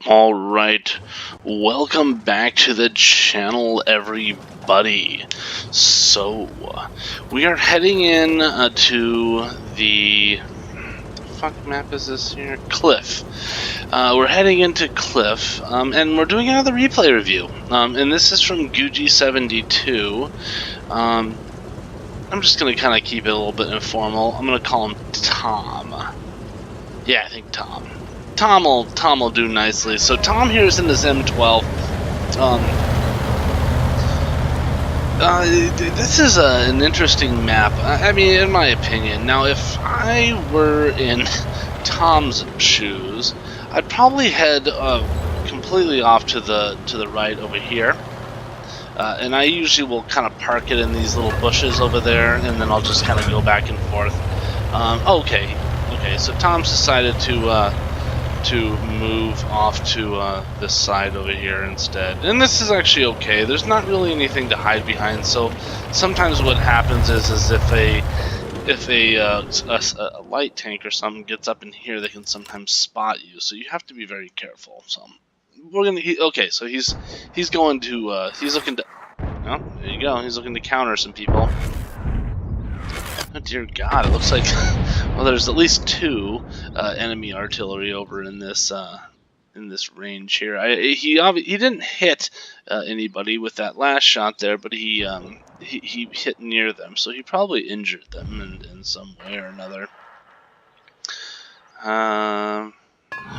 Alright, welcome back to the channel, everybody. So, we are heading in to the fuck map is this here? Cliff. We're heading into Cliff, and we're doing another replay review. And this is from Gugie72. I'm just gonna kind of keep it a little bit informal. I'm gonna call him Tom. Yeah, I think Tom. Tom will do nicely. So Tom here is in his M12. This is an interesting map. I mean, in my opinion. Now, if I were in Tom's shoes, I'd probably head completely off to the right over here. And I usually will kind of park it in these little bushes over there, and then I'll just kind of go back and forth. Okay. So Tom's decided to move off to this side over here instead, and this is actually okay. There's not really anything to hide behind. So sometimes what happens is if a light tank or something gets up in here, they can sometimes spot you. So you have to be very careful. So we're gonna okay. So he's going to he's looking to. Oh, there you go. He's looking to counter some people. Oh dear God! It looks like well, there's at least two enemy artillery over in this range here. He didn't hit anybody with that last shot there, but he hit near them, so he probably injured them in some way or another. Oh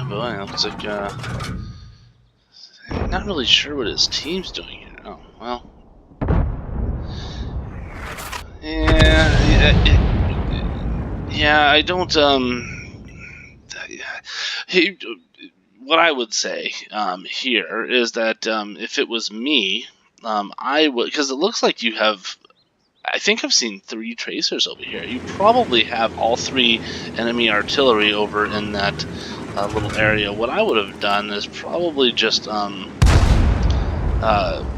boy, it looks like I'm not really sure what his team's doing here. Oh well. Yeah, I don't, what I would say, here is that, if it was me, I would, because it looks like you have, I think I've seen 3 tracers over here. You probably have all 3 enemy artillery over in that, little area. What I would have done is probably just,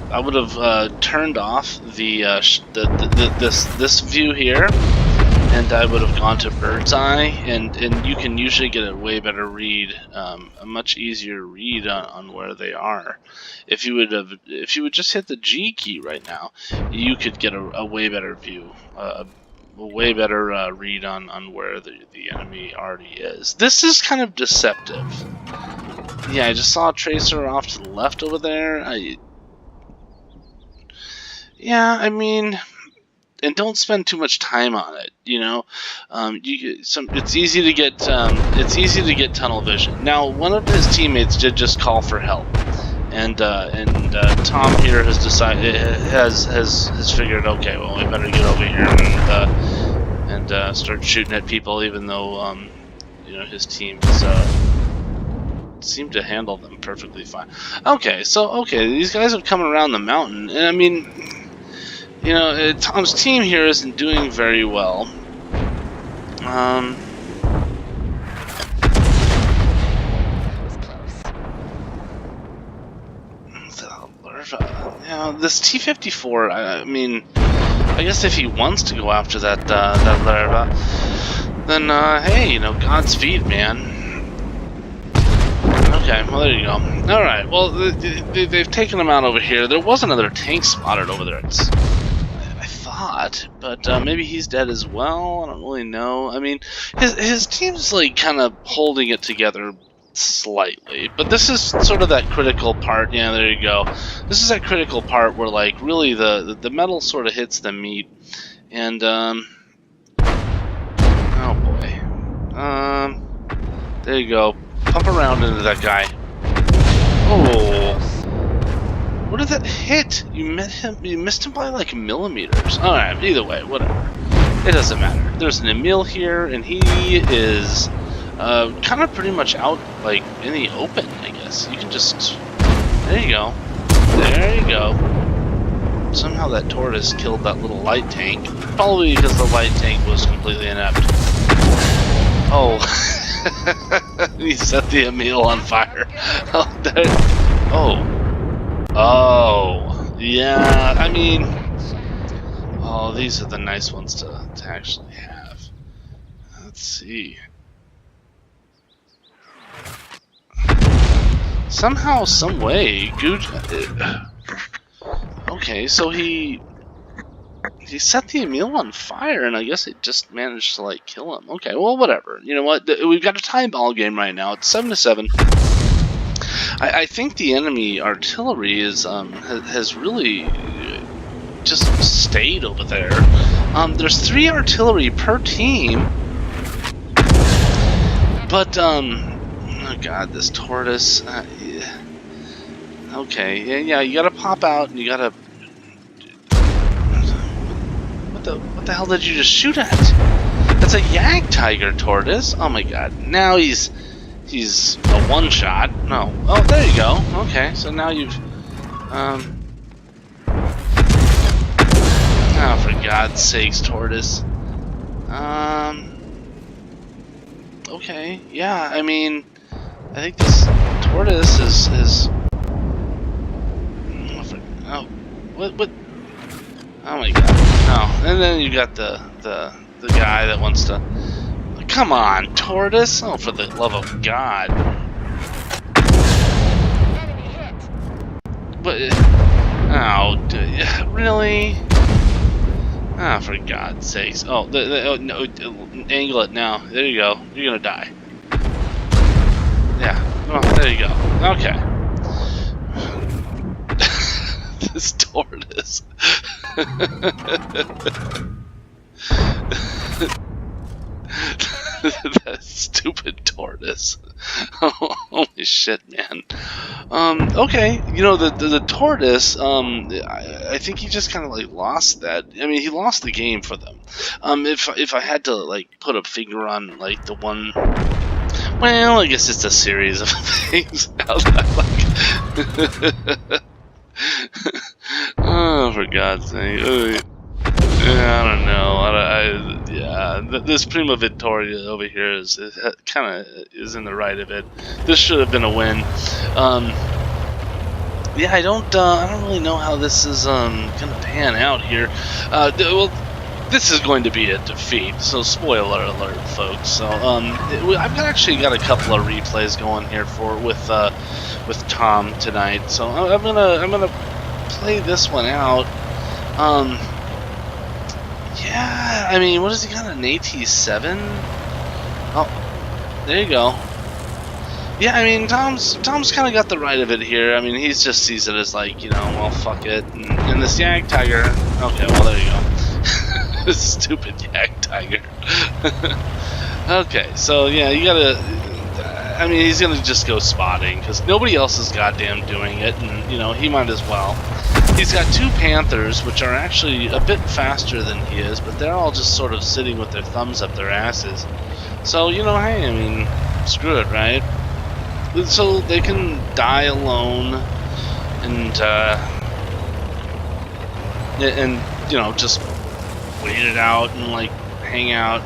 I would have turned off this view here, and I would have gone to bird's eye, and you can usually get a way better read, a much easier read on where they are. If you would just hit the G key right now, you could get a way better view, a way better read on where the enemy already is. This is kind of deceptive. Yeah, I just saw a tracer off to the left over there. Yeah, I mean, and don't spend too much time on it. You know, it's easy to get tunnel vision. Now, one of his teammates did just call for help, and Tom here has decided has figured, okay, well, we better get over here and start shooting at people, even though you know, his team seemed to handle them perfectly fine. Okay, these guys have come around the mountain, and I mean, you know, Tom's team here isn't doing very well. You know, this T-54. I mean, I guess if he wants to go after that larva, then hey, you know, Godspeed, man. Okay, well, there you go. Alright, well, they've taken him out over here. There was another tank spotted over there, I thought, but maybe he's dead as well. I don't really know. I mean, his team's, like, kind of holding it together slightly, but this is sort of that critical part. Yeah, there you go. This is that critical part where, like, really the metal sort of hits the meat, and, oh boy. There you go. Pump around into that guy. Oh, what did that hit? You missed him by like millimeters. Alright, either way, whatever. It doesn't matter. There's an Emil here, and he is kind of pretty much out, like, in the open, I guess. You can just... There you go. There you go. Somehow that tortoise killed that little light tank. Probably because the light tank was completely inept. Oh. He set the Emil on fire. Oh, yeah, I mean, oh, these are the nice ones to actually have. Let's see. Somehow, some way, okay, so he set the Emil on fire, and I guess it just managed to like kill him. Okay, well, whatever. You know what? We've got a tie ball game right now. It's 7-7. I think the enemy artillery has really just stayed over there. There's 3 artillery per team, but oh god, this tortoise. Yeah. Okay, yeah, you gotta pop out, and you gotta. What the hell did you just shoot at? That's a Yag Tiger tortoise. Oh my god! Now he's a one-shot. No. Oh, there you go. Okay, so now you've oh, for God's sakes, tortoise. Okay, yeah, I mean, I think this tortoise is oh, what? Oh my God, no. And then you got the guy that wants to, come on, tortoise! Oh, for the love of God. But, oh, really? Ah, for God's sakes. Oh, no, angle it now. There you go. You're gonna die. Yeah. Oh, there you go. Okay. This tortoise. That stupid tortoise. Holy shit, man. Okay, you know, the tortoise, I think he just kind of like lost that. I mean, he lost the game for them. If I had to like put a finger on like the one, well, I guess it's a series of things. Oh, for God's sake. I don't know. Yeah, this Prima Victoria over here is kind of is in the right of it. This should have been a win. Yeah, I don't really know how this is gonna pan out here. Well, this is going to be a defeat. So spoiler alert, folks. So I've actually got a couple of replays going here with Tom tonight. So I'm gonna play this one out. Yeah, I mean, what has he got, an AT7? Oh, there you go. Yeah, I mean, Tom's kind of got the right of it here. I mean, he just sees it as like, you know, well, fuck it. And this Yag Tiger, okay, well, there you go. This stupid Yag Tiger. Okay, so yeah, you gotta. I mean, he's gonna just go spotting because nobody else is goddamn doing it, and you know, he might as well. He's got 2 Panthers, which are actually a bit faster than he is, but they're all just sort of sitting with their thumbs up their asses. So, you know, hey, I mean, screw it, right? So they can die alone, and you know, just wait it out and like hang out,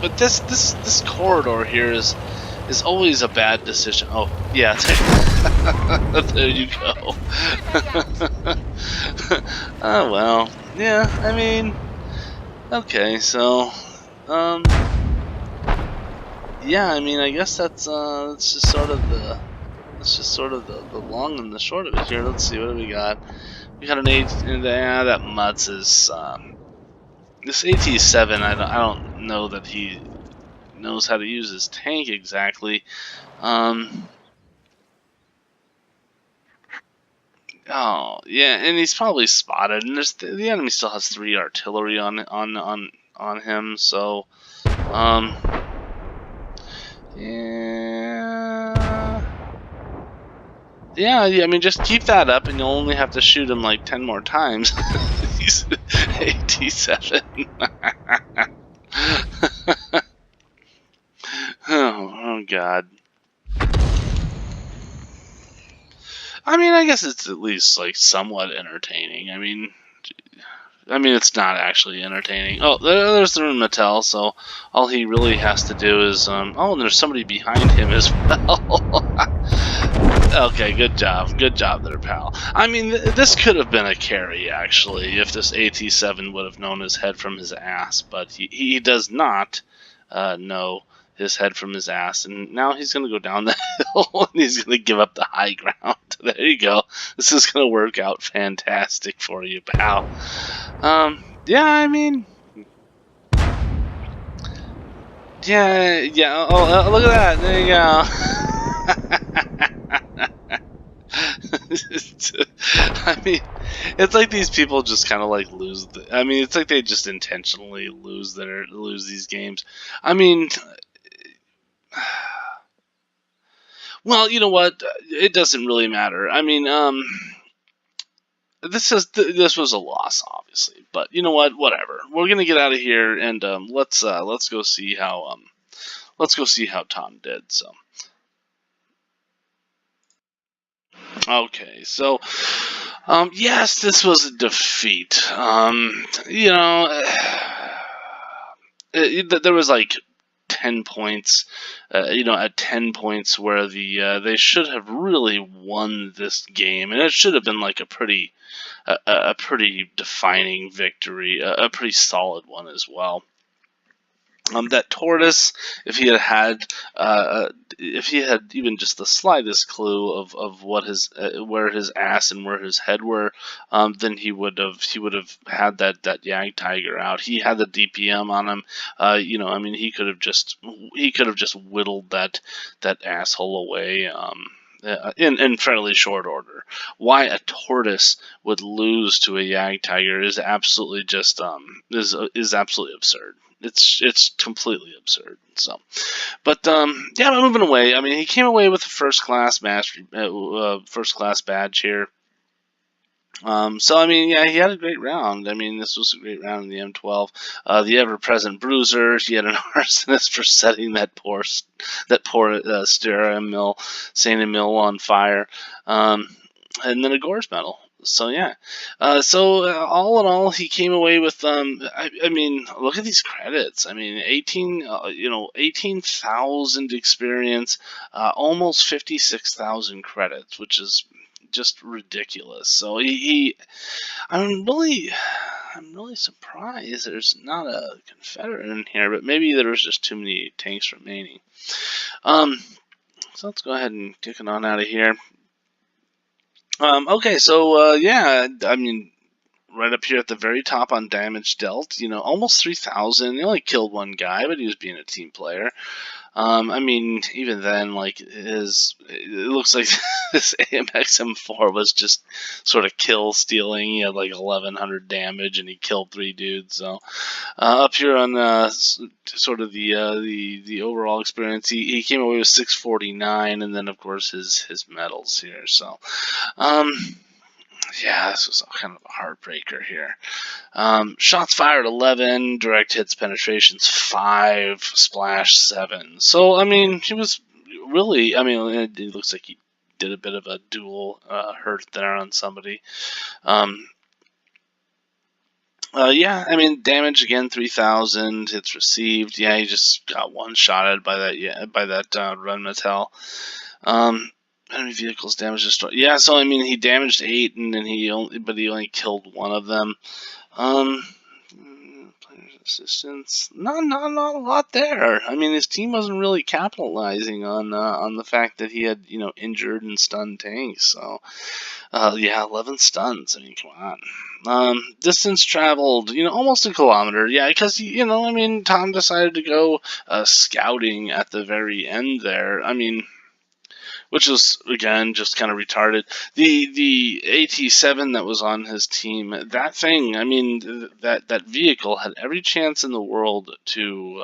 but this corridor here is always a bad decision. Oh, yeah. There you go. Oh, well. Yeah, I mean, okay, so, yeah, I mean, I guess that's just sort of the long and the short of it here. Let's see, what do we got? We got an 8, yeah, that Mutz is, this AT7, I don't know that he knows how to use his tank exactly. Oh yeah, and he's probably spotted, and the enemy still has 3 artillery on him, so yeah, I mean, just keep that up, and you'll only have to shoot him like 10 more times. He's AT7. Oh God. I mean, I guess it's at least like somewhat entertaining. I mean, it's not actually entertaining. Oh, there's the Mattel. So all he really has to do is, oh, and there's somebody behind him as well. Okay, good job there, pal. I mean, this could have been a carry actually if this AT7 would have known his head from his ass, but he does not know his head from his ass, and now he's going to go down the hill and he's going to give up the high ground. There you go. This is going to work out fantastic for you, pal. Yeah, I mean, yeah. Oh, look at that. There you go. I mean, it's like these people just kind of like lose. I mean, it's like they just intentionally lose these games. I mean, well, you know what? It doesn't really matter. I mean, this was a loss, obviously, but you know what? Whatever. We're gonna get out of here and let's go see how Tom did. So, okay, so yes, this was a defeat. You know, there was like 10 points, you know, at 10 points where they should have really won this game, and it should have been like a pretty defining victory, a pretty solid one as well. That tortoise, if he had even just the slightest clue of what his where his ass and where his head were, then he would have had that Yag Tiger out. He had the DPM on him. You know, I mean, he could have just whittled that asshole away. In fairly short order. Why a tortoise would lose to a Yag Tiger is absolutely just is absolutely absurd. It's completely absurd. So, but yeah, moving away. I mean, he came away with a first class badge here. So I mean, yeah, he had a great round. I mean, this was a great round in the M12. The ever-present bruiser. He had an arsonist for setting that poor Santa Mill on fire. And then a Gores medal. So yeah, all in all, he came away with I mean, look at these credits. I mean, 18,000 experience, almost 56,000 credits, which is just ridiculous. So I'm really surprised there's not a Confederate in here, but maybe there was just too many tanks remaining. So let's go ahead and kick it on out of here. Okay, so yeah, I mean, right up here at the very top on damage dealt, you know, almost 3,000. He only killed one guy, but he was being a team player. I mean, even then, like, it looks like this AMX M4 was just sort of kill stealing. He had like 1,100 damage and he killed 3 dudes. So, up here on sort of the overall experience, he came away with 649, and then of course his medals here. So, yeah, this was kind of a heartbreaker here. Shots fired 11, direct hits penetrations 5, splash 7. So, I mean, he was really, I mean, it looks like he did a bit of a dual hurt there on somebody. Yeah, I mean, damage again 3,000, hits received. Yeah, he just got one-shotted by that Run Mattel. Enemy vehicles damage destroyed. Yeah, so I mean, he damaged 8, and then he only killed one of them. Players assistance. Not a lot there. I mean, his team wasn't really capitalizing on the fact that he had, you know, injured and stunned tanks. So, yeah, 11 stuns. I mean, come on. Distance traveled, you know, almost a kilometer. Yeah, because, you know, I mean, Tom decided to go scouting at the very end there. I mean, which was, again, just kind of retarded. The AT7 that was on his team, that thing, I mean, that vehicle had every chance in the world to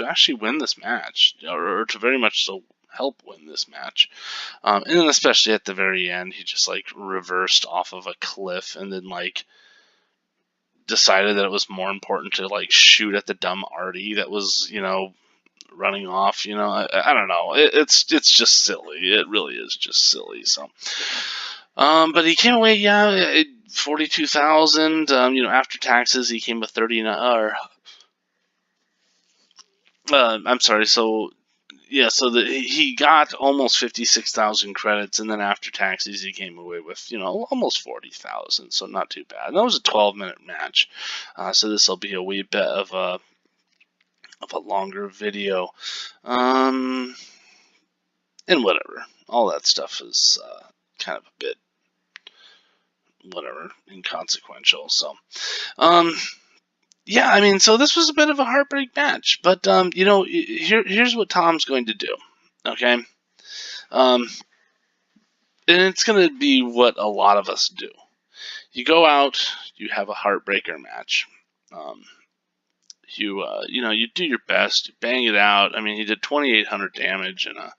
actually win this match, or to very much so help win this match. And then especially at the very end, he just, like, reversed off of a cliff and then, like, decided that it was more important to, like, shoot at the dumb Artie that was, you know, running off. You know, I don't know. It's just silly. It really is just silly. So, but he came away, yeah, 42,000. You know, after taxes, he came with 39. I'm sorry. So, yeah, so he got almost 56,000 credits, and then after taxes, he came away with, you know, almost 40,000. So not too bad. And that was a 12-minute match. So this will be a wee bit of of a longer video. And whatever. All that stuff is kind of a bit, whatever, inconsequential. So, yeah, I mean, so this was a bit of a heartbreak match. But, you know, here's what Tom's going to do. Okay? And it's going to be what a lot of us do. You go out, you have a heartbreaker match. You know, you do your best, you bang it out. I mean, he did 2,800 damage in a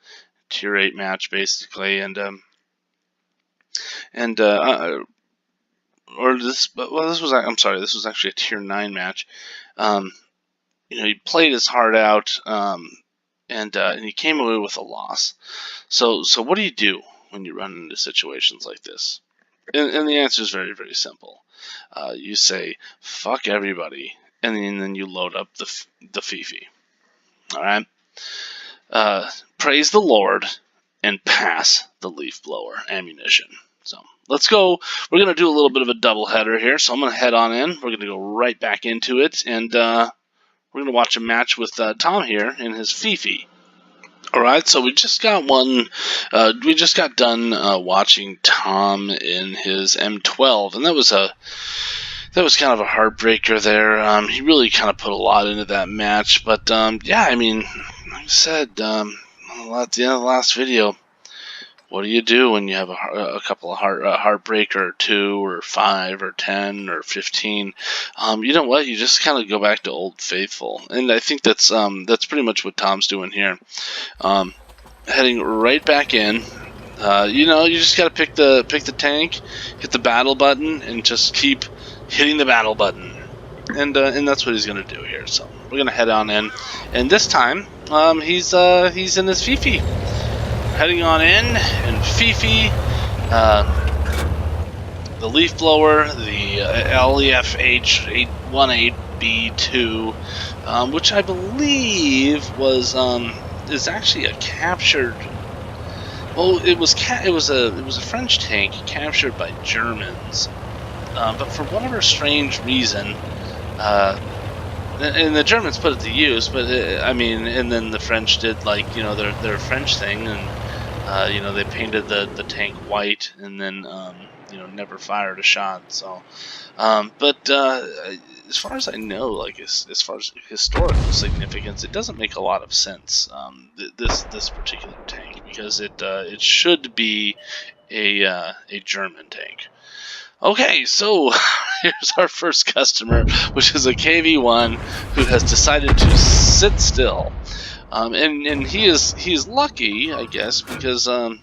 tier 8 match, basically, or this, well, this was, I'm sorry, this was actually a tier 9 match. You know, he played his heart out, and he came away with a loss. So what do you do when you run into situations like this? And the answer is very, very simple. You say, fuck everybody, and then you load up the FiFi. Alright? Praise the Lord, and pass the leaf blower ammunition. So, let's go. We're going to do a little bit of a double header here, so I'm going to head on in. We're going to go right back into it, and we're going to watch a match with Tom here in his FiFi. Alright, so we just got done watching Tom in his M12, and that was kind of a heartbreaker there. He really kind of put a lot into that match, but yeah, I mean, like I said, at the end of the last video, what do you do when you have a couple of heartbreaker, or 2 or 5 or 10 or 15? You know what? You just kind of go back to Old Faithful, and I think that's pretty much what Tom's doing here. Heading right back in. You know, you just gotta pick the tank, hit the battle button, and just keep hitting the battle button, and that's what he's gonna do here. So we're gonna head on in, and this time he's in his FiFi. Heading on in FiFi, the leaf blower, the LEFH818B2, which I believe is actually a captured. Well, it was a French tank captured by Germans, but for whatever strange reason, and the Germans put it to use. But I mean, and then the French did, like, you know, their French thing, and you know, they painted the tank white, and then you know, never fired a shot. So, but as far as I know, like as far as historical significance, it doesn't make a lot of sense. This particular tank, because it should be a German tank. Okay, so here's our first customer, which is a KV1 who has decided to sit still, and he is lucky, I guess, because you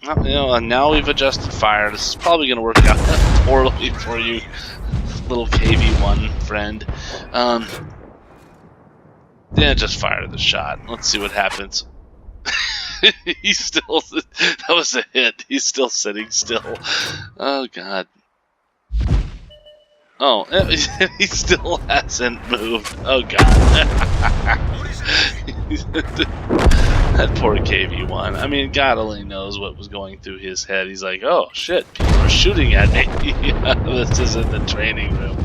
know, now we've adjusted fire. This is probably going to work out poorly for you, little KV1 friend. Yeah, just fire the shot. Let's see what happens. That was a hit. He's still sitting still. Oh god. Oh, he still hasn't moved. Oh god. That poor KV1. I mean, God only knows what was going through his head. He's like, oh shit, people are shooting at me. This isn't the training room.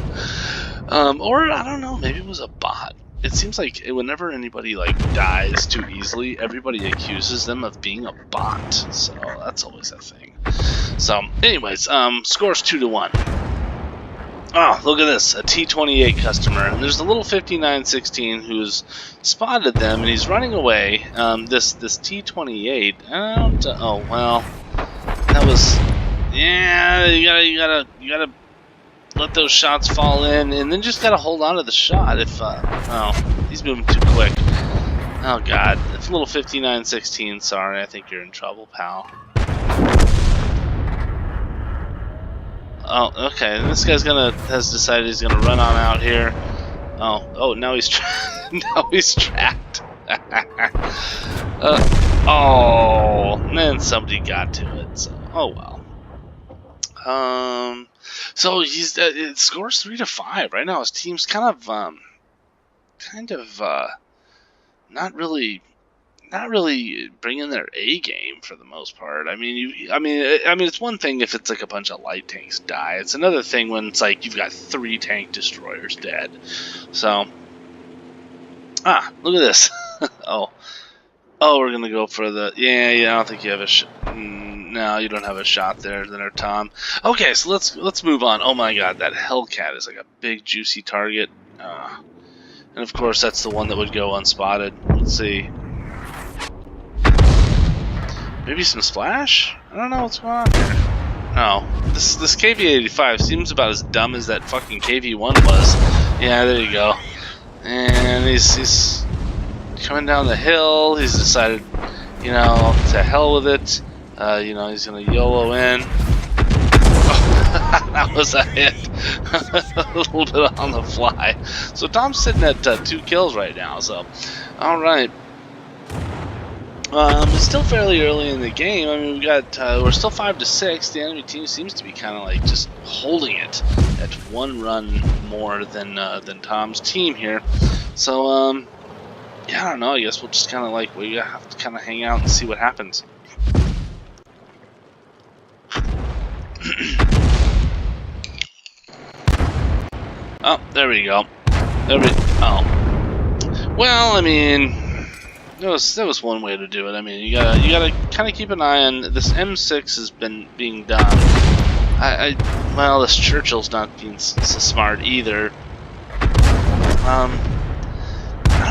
Or, I don't know, maybe it was a bot. It seems like whenever anybody like dies too easily, everybody accuses them of being a bot. So that's always a thing. So, anyways, score's 2-1. Oh, look at this, a T28 customer, and there's a little 5916 who's spotted them, and he's running away. This T28, oh, well, that was, yeah, you gotta let those shots fall in, and then just gotta hold on to the shot if, oh, he's moving too quick. Oh, God, if little 5916, sorry, I think you're in trouble, pal. Oh, okay. This guy's has decided he's gonna run on out here. Oh, now he's now he's trapped. Oh, and then somebody got to it. So, oh well. So he's it scores 3-5 right now. His team's kind of not really bringing their A game for the most part. I mean, it's one thing if it's like a bunch of light tanks die. It's another thing when it's like you've got 3 tank destroyers dead. So, Ah, look at this. Oh, we're gonna go for the. Yeah, I don't think you have a. No, you don't have a shot there, Tom. Okay, so let's move on. Oh my God, that Hellcat is like a big juicy target. And of course, that's the one that would go unspotted. Let's see. Maybe some splash? I don't know what's going on here. No, this KV85 seems about as dumb as that fucking KV1 was. Yeah, there you go. And he's coming down the hill. He's decided, you know, to hell with it. You know, he's gonna YOLO in. Oh, that was a hit. A little bit on the fly. So Tom's sitting at 2 kills right now. So, all right. It's still fairly early in the game. I mean, we're still 5-6. The enemy team seems to be kind of like just holding it at 1 run more than Tom's team here. So, yeah, I don't know. I guess we'll just kind of like we have to kind of hang out and see what happens. Oh, there we go. Oh, well, I mean. That was one way to do it. I mean, you gotta kind of keep an eye on this. M6 has been being done. Well, this Churchill's not being so smart either. I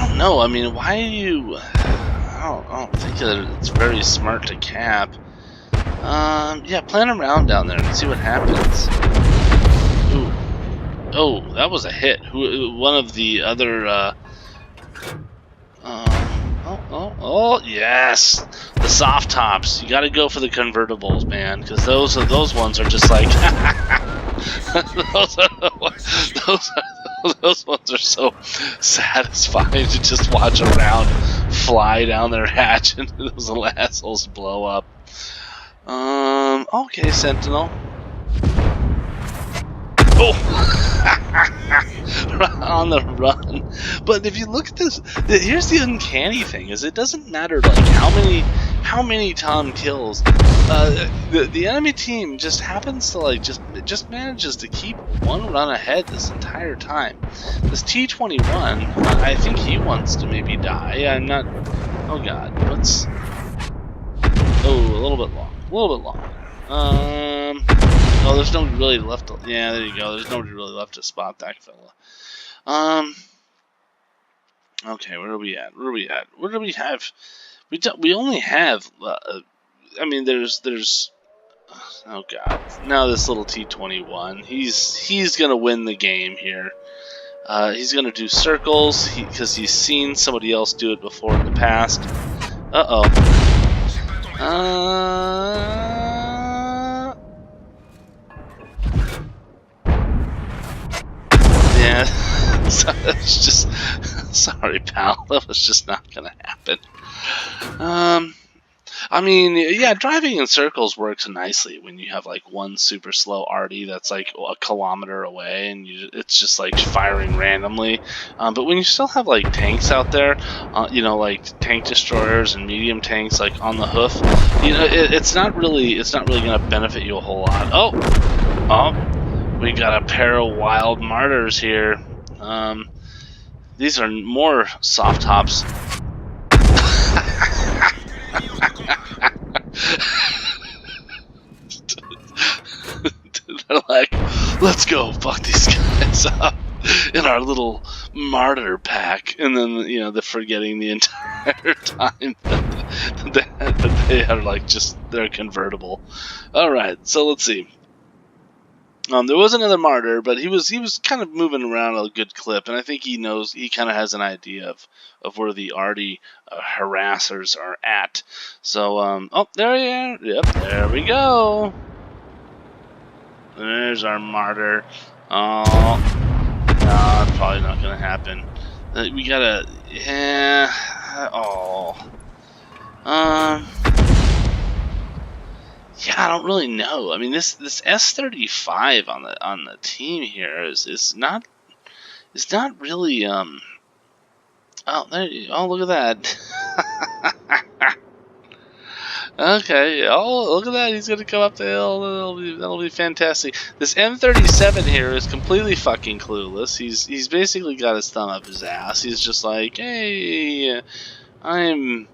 don't know. I mean, why are you? I don't think that it's very smart to cap. Yeah, plan around down there and see what happens. Ooh, oh, that was a hit. One of the other. Oh, yes! The soft tops. You gotta go for the convertibles, man, because those ones are just like those ones are so satisfying to just watch a round fly down their hatch and those little assholes blow up. Okay, Sentinel. Oh! On the run. But if you look at this, here's the uncanny thing: is it doesn't matter like how many Tom kills. The enemy team just happens to like just manages to keep 1 run ahead this entire time. This T21, I think he wants to maybe die. I'm not. Oh God, what's? Oh, a little bit long. Oh, there's nobody really left to, yeah, there you go. There's nobody really left to spot that fella. Okay, where are we at? What do we have? We only have, I mean, there's, oh God. Now this little T21, he's gonna win the game here. He's gonna do circles, because he's seen somebody else do it before in the past. Yeah, so it's just sorry, pal. That was just not gonna happen. I mean, yeah, driving in circles works nicely when you have like one super slow arty that's like a kilometer away, and it's just like firing randomly. But when you still have like tanks out there, you know, like tank destroyers and medium tanks like on the hoof, you know, it's not really gonna benefit you a whole lot. Oh. We got a pair of wild martyrs here. These are more soft tops. They're like, let's go fuck these guys up in our little martyr pack, and then you know they're forgetting the entire time that they are like they're convertible. All right, so let's see. There was another martyr, but he was kind of moving around a good clip, and I think he kind of has an idea of where the arty harassers are at. So, oh, there you are. Yep, there we go. There's our martyr. Oh, no, it's probably not gonna happen. We gotta, yeah. Oh, yeah, I don't really know. I mean, this S35 on the team here is not really oh, there you, oh, look at that. Okay. Oh, look at that. He's gonna come up the hill. That'll be fantastic. This M37 here is completely fucking clueless. He's basically got his thumb up his ass. He's just like, hey, I'm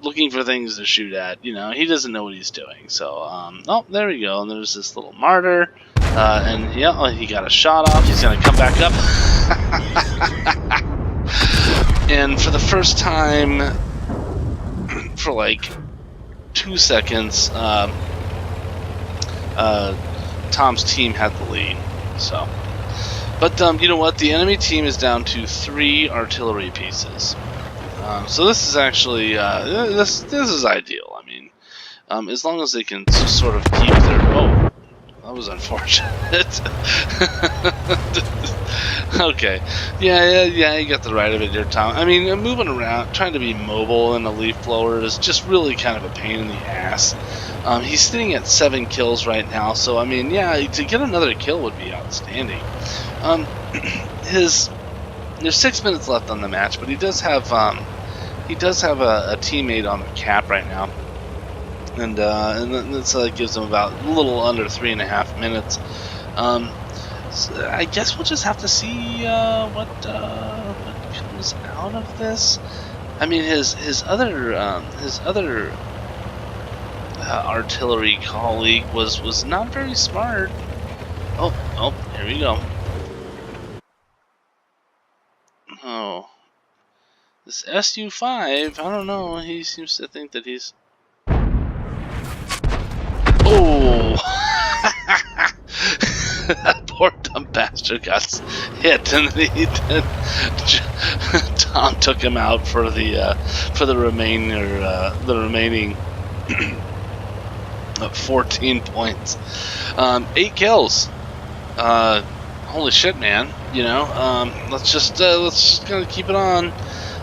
looking for things to shoot at. You know, he doesn't know what he's doing. So, oh, there we go. And there's this little martyr. And yeah, oh, he got a shot off. He's gonna come back up. And for the first time, for like 2 seconds, Tom's team had the lead. So, but you know what? The enemy team is down to 3 artillery pieces. So this is actually this is ideal. I mean, as long as they can sort of keep their that was unfortunate. Okay, yeah, you got the right of it there, Tom. I mean, moving around, trying to be mobile in a leaf blower is just really kind of a pain in the ass. He's sitting at 7 kills right now, so I mean, yeah, to get another kill would be outstanding. There's 6 minutes left on the match, but he does have a teammate on the cap right now, and this gives him about a little under 3.5 minutes. So I guess we'll just have to see what comes out of this. I mean, his other artillery colleague was not very smart. Oh, here we go. Oh, this SU-5, I don't know. He seems to think that he's. Oh. That poor dumb bastard got hit, and Tom took him out for the remaining 14 points. 8 kills. Holy shit, man! You know, let's just gonna keep it on.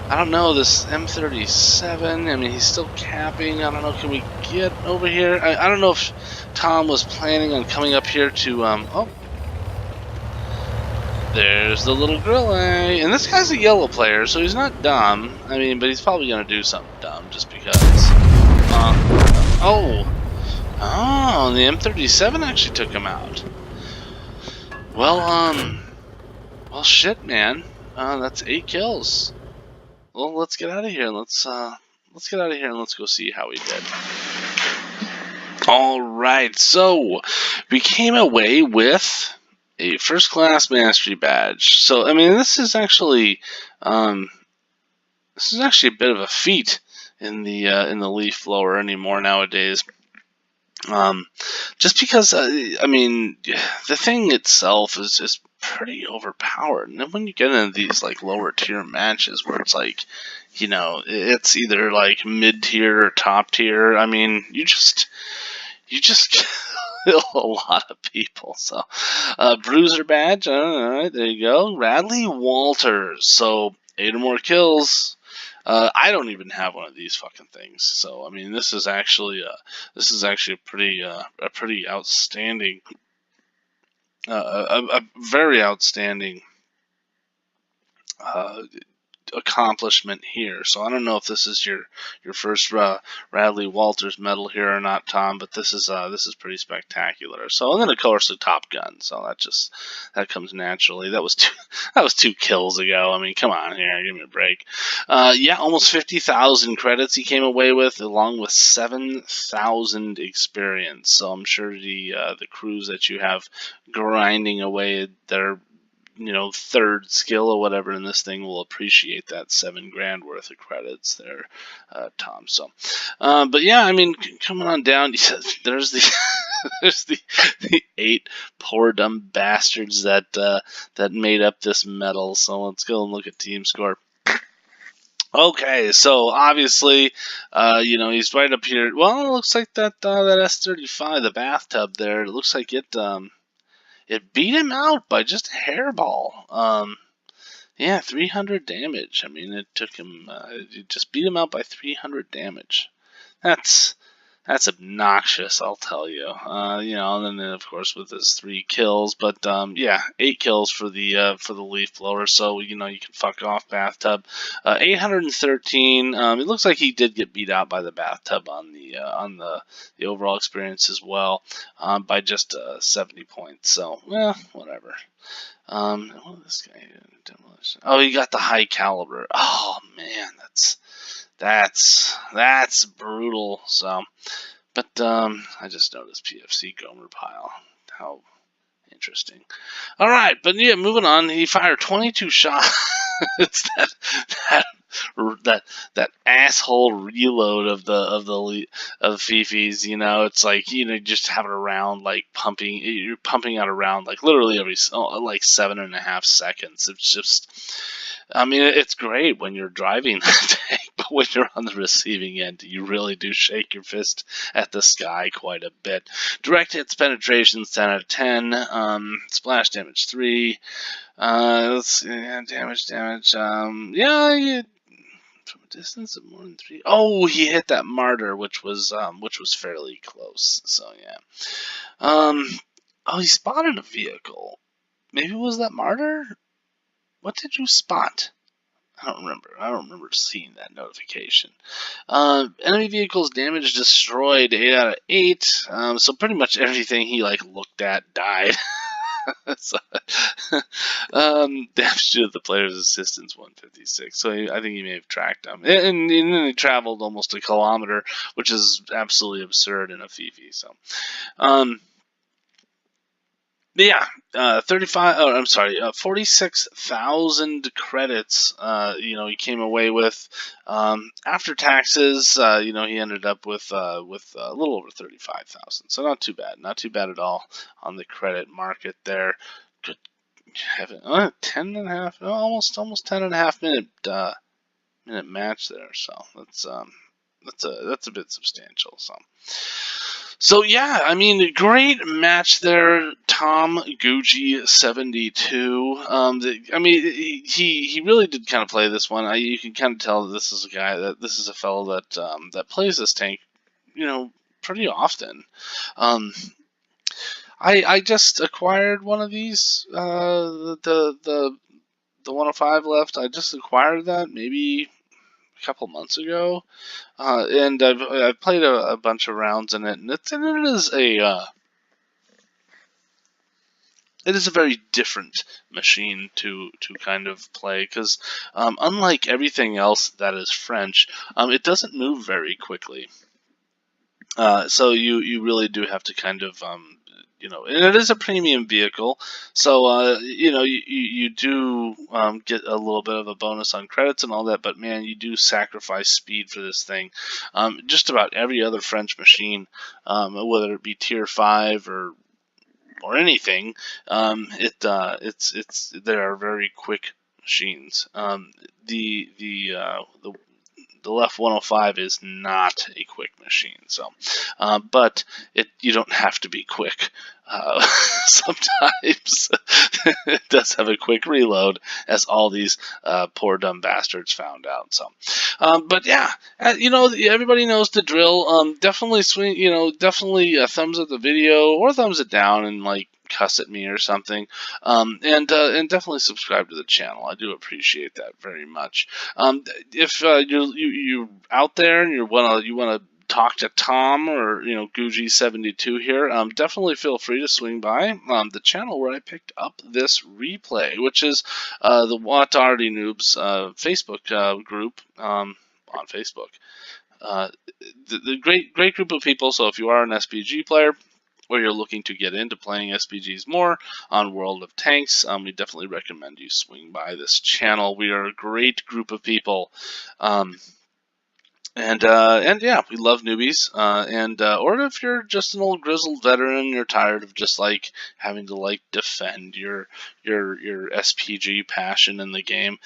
I don't know, this M37, I mean, he's still capping. I don't know, can we get over here? I don't know if Tom was planning on coming up here to, oh. There's the little grill, and this guy's a yellow player, so he's not dumb. I mean, but he's probably going to do something dumb just because. Oh, the M37 actually took him out. Well, shit, man. That's 8 kills. Well, let's get out of here. Let's get out of here and let's go see how we did. All right, so we came away with a first class mastery badge. So I mean, this is actually a bit of a feat in the leaf blower anymore nowadays. Just because I mean, the thing itself is just pretty overpowered, and then when you get into these like lower tier matches where it's like, you know, it's either like mid tier or top tier. I mean, you just kill a lot of people. So, bruiser badge. All right, there you go. Radley Walters. So 8 or more kills. I don't even have one of these fucking things. So I mean, this is actually a pretty outstanding, a very outstanding accomplishment here. So I don't know if this is your first Radley Walters medal here or not, Tom, but this is pretty spectacular. So, and then of course the Top Gun. So that comes naturally. That was 2 kills ago. I mean, come on here, give me a break. Yeah, almost 50,000 credits he came away with, along with 7,000 experience. So I'm sure the crews that you have grinding away their, you know, third skill or whatever in this thing will appreciate that $7,000 worth of credits there, Tom. So, but yeah, I mean, coming on down, there's the 8 poor dumb bastards that made up this medal. So let's go and look at team score. Okay, so obviously, you know, he's right up here. Well, it looks like that S35, the bathtub there, it looks like it beat him out by just a hairball. Yeah, 300 damage. I mean, it took him. It just beat him out by 300 damage. That's That's obnoxious, I'll tell you. You know, and then of course with his 3 kills, but yeah, 8 kills for the leaf blower. So you know you can fuck off, bathtub. 813. It looks like he did get beat out by the bathtub on the overall experience as well, by just 70 points. So whatever. What this guy demolition? Oh, he got the high caliber. Oh man, that's brutal. So, but I just noticed PFC Gomer pile. How interesting. All right, but yeah, moving on. He fired 22 shots. It's that asshole reload of FiFi's. You know, it's like you just have it around like pumping. You're pumping out a round like literally every like 7.5 seconds. It's just. I mean, it's great when you're driving the tank, but when you're on the receiving end, you really do shake your fist at the sky quite a bit. Direct hits penetration 10 out of 10. Splash damage 3. Let's see, damage. Yeah, from a distance of more than 3. Oh, he hit that martyr, which was fairly close. So yeah. Oh, he spotted a vehicle. Maybe it was that martyr. What did you spot? I don't remember seeing that notification. Enemy vehicles damage destroyed 8 out of 8. So pretty much everything he looked at died. So, damage to the player's assistance 156. So I think he may have tracked him, and then he traveled almost a kilometer, which is absolutely absurd in a FiFi. So. Yeah, 46,000 credits. He came away with after taxes. He ended up with a little over 35,000. So not too bad at all on the credit market there. Good heaven, 10.5, almost 10.5 minute match there. So that's a bit substantial. So yeah, I mean, great match there, Tom Gugie72. I mean, he really did kind of play this one. You can kind of tell that this is a fellow that plays this tank, pretty often. I just acquired one of these, the 105 left. I just acquired that maybe a couple months ago. And I've played a bunch of rounds in it, and it is a very different machine to kind of play, because unlike everything else that is French, it doesn't move very quickly. So you really do have to kind of and it is a premium vehicle, so you do get a little bit of a bonus on credits and all that, but man, you do sacrifice speed for this thing. Just about every other French machine, whether it be tier 5 or anything, they are very quick machines. The Left 105 is not a quick machine, so but you don't have to be quick. Sometimes it does have a quick reload, as all these poor dumb bastards found out. So, but yeah, everybody knows the drill. Definitely swing. Definitely thumbs up the video or thumbs it down and cuss at me or something, and definitely subscribe to the channel. I do appreciate that very much. If you're out there and you want to talk to Tom or Gugie72 here, definitely feel free to swing by the channel where I picked up this replay, which is the WOT Noobs Facebook group on Facebook. The great group of people. So if you are an SPG player, or you're looking to get into playing SPGs more on World of Tanks, we definitely recommend you swing by this channel. We are a great group of people. And yeah, we love newbies. Or if you're just an old grizzled veteran, you're tired of just having to defend your SPG passion in the game,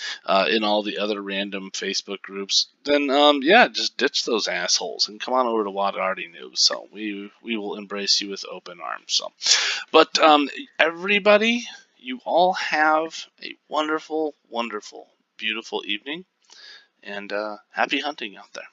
in all the other random Facebook groups, then yeah, just ditch those assholes and come on over to WOT Noobs. So we will embrace you with open arms. So, but everybody, you all have a wonderful, wonderful, beautiful evening, and happy hunting out there.